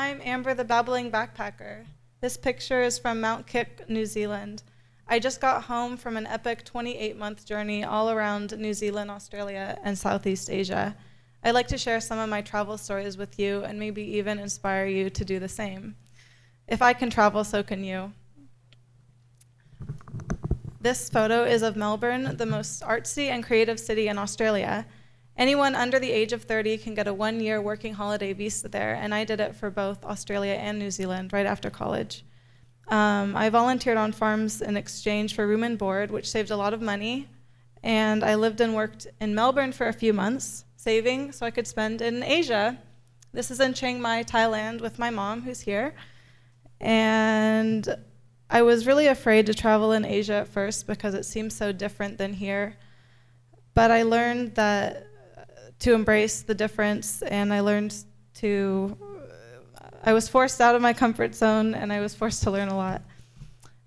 I'm Amber the Babbling Backpacker. This picture is from Mount Cook, New Zealand. I just got home from an epic 28-month journey all around New Zealand, Australia, and Southeast Asia. I'd like to share some of my travel stories with you and maybe even inspire you to do the same. If I can travel, so can you. This photo is of Melbourne, the most artsy and creative city in Australia. Anyone under the age of 30 can get a one-year working holiday visa there, and I did it for both Australia and New Zealand right after college. I volunteered on farms in exchange for room and board, which saved a lot of money, and I lived and worked in Melbourne for a few months, saving so I could spend in Asia. This is in Chiang Mai, Thailand, with my mom, who's here. And I was really afraid to travel in Asia at first because it seemed so different than here. But I learned that to embrace the difference, and I was forced out of my comfort zone, and I was forced to learn a lot.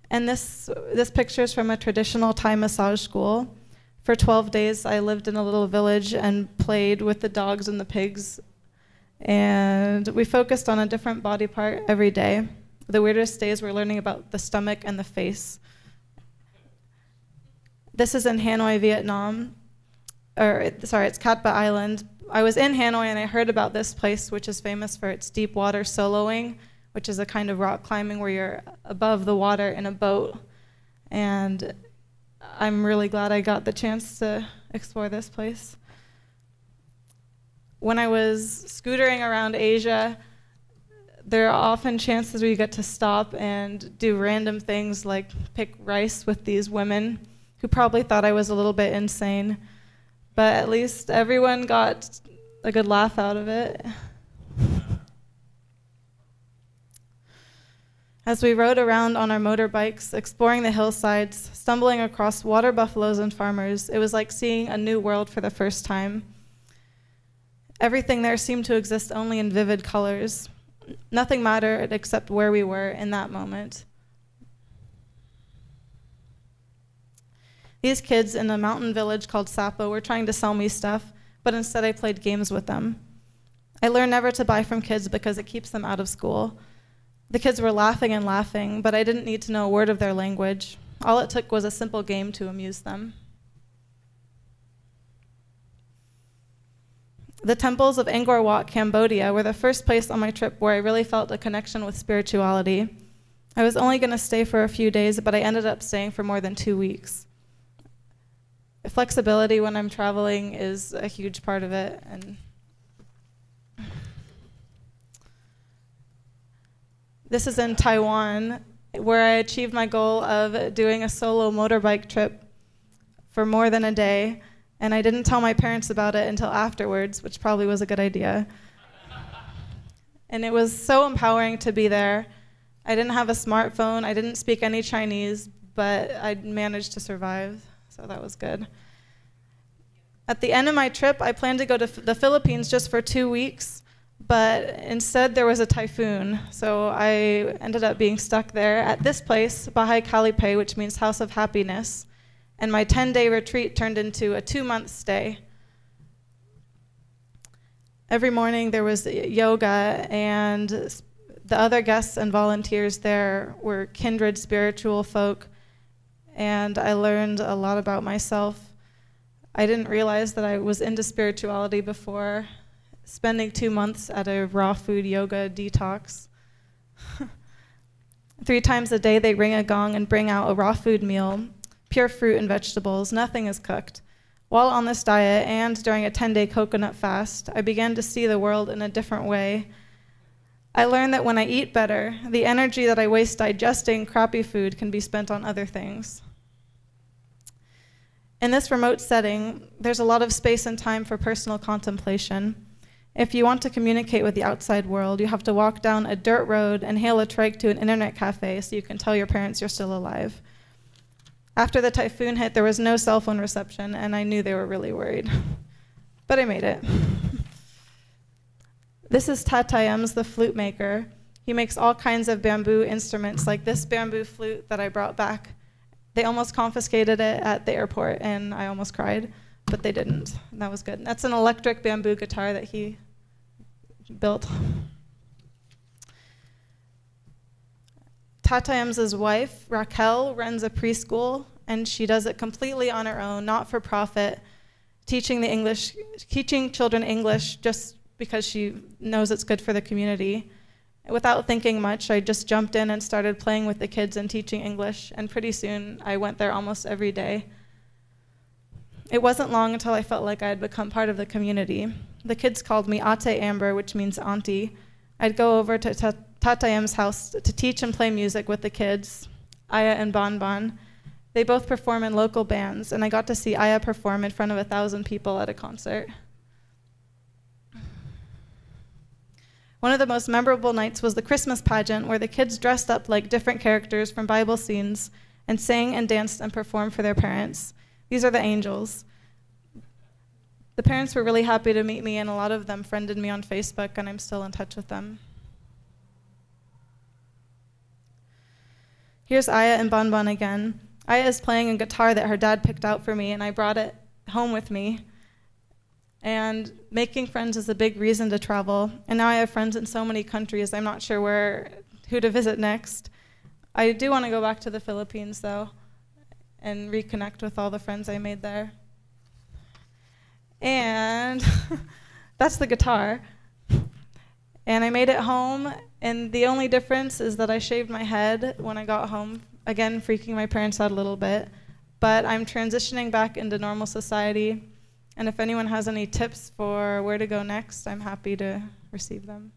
And this picture is from a traditional Thai massage school. For 12 days, I lived in a little village and played with the dogs and the pigs. And we focused on a different body part every day. The weirdest days were learning about the stomach and the face. This is in Hanoi, Vietnam. It's Cat Ba Island. I was in Hanoi and I heard about this place, which is famous for its deep water soloing, which is a kind of rock climbing where you're above the water in a boat. And I'm really glad I got the chance to explore this place. When I was scootering around Asia, there are often chances where you get to stop and do random things like pick rice with these women who probably thought I was a little bit insane. But at least everyone got a good laugh out of it. As we rode around on our motorbikes, exploring the hillsides, stumbling across water buffaloes and farmers, it was like seeing a new world for the first time. Everything there seemed to exist only in vivid colors. Nothing mattered except where we were in that moment. These kids in a mountain village called Sapo were trying to sell me stuff, but instead I played games with them. I learned never to buy from kids because it keeps them out of school. The kids were laughing and laughing, but I didn't need to know a word of their language. All it took was a simple game to amuse them. The temples of Angkor Wat, Cambodia, were the first place on my trip where I really felt a connection with spirituality. I was only going to stay for a few days, but I ended up staying for more than 2 weeks. Flexibility when I'm traveling is a huge part of it. And this is in Taiwan, where I achieved my goal of doing a solo motorbike trip for more than a day. And I didn't tell my parents about it until afterwards, which probably was a good idea. And it was so empowering to be there. I didn't have a smartphone. I didn't speak any Chinese, but I managed to survive. So that was good. At the end of my trip, I planned to go to the Philippines just for 2 weeks, but instead there was a typhoon. So I ended up being stuck there at this place, Bahay Kalipe, which means House of Happiness. And my 10-day retreat turned into a 2-month stay. Every morning there was yoga, and the other guests and volunteers there were kindred spiritual folk. And I learned a lot about myself. I didn't realize that I was into spirituality before spending 2 months at a raw food yoga detox. 3 times a day they ring a gong and bring out a raw food meal, pure fruit and vegetables, nothing is cooked. While on this diet and during a 10-day coconut fast, I began to see the world in a different way. I learned that when I eat better, the energy that I waste digesting crappy food can be spent on other things. In this remote setting, there's a lot of space and time for personal contemplation. If you want to communicate with the outside world, you have to walk down a dirt road and hail a trike to an internet cafe so you can tell your parents you're still alive. After the typhoon hit, there was no cell phone reception, and I knew they were really worried. But I made it. This is Tatayams, the flute maker. He makes all kinds of bamboo instruments, like this bamboo flute that I brought back. They almost confiscated it at the airport, and I almost cried, but they didn't. And that was good. That's an electric bamboo guitar that he built. Tatayam's wife, Raquel, runs a preschool, and she does it completely on her own, not for profit, teaching children English just because she knows it's good for the community. Without thinking much, I just jumped in and started playing with the kids and teaching English, and pretty soon I went there almost every day. It wasn't long until I felt like I had become part of the community. The kids called me Ate Amber, which means auntie. I'd go over to Tatayam's house to teach and play music with the kids, Aya and Bonbon. They both perform in local bands, and I got to see Aya perform in front of 1,000 people at a concert. One of the most memorable nights was the Christmas pageant, where the kids dressed up like different characters from Bible scenes and sang and danced and performed for their parents. These are the angels. The parents were really happy to meet me, and a lot of them friended me on Facebook, and I'm still in touch with them. Here's Aya and Bonbon again. Aya is playing a guitar that her dad picked out for me, and I brought it home with me. And making friends is a big reason to travel. And now I have friends in so many countries, I'm not sure who to visit next. I do want to go back to the Philippines, though, and reconnect with all the friends I made there. And that's the guitar. And I made it home, and the only difference is that I shaved my head when I got home, again, freaking my parents out a little bit. But I'm transitioning back into normal society, and if anyone has any tips for where to go next, I'm happy to receive them.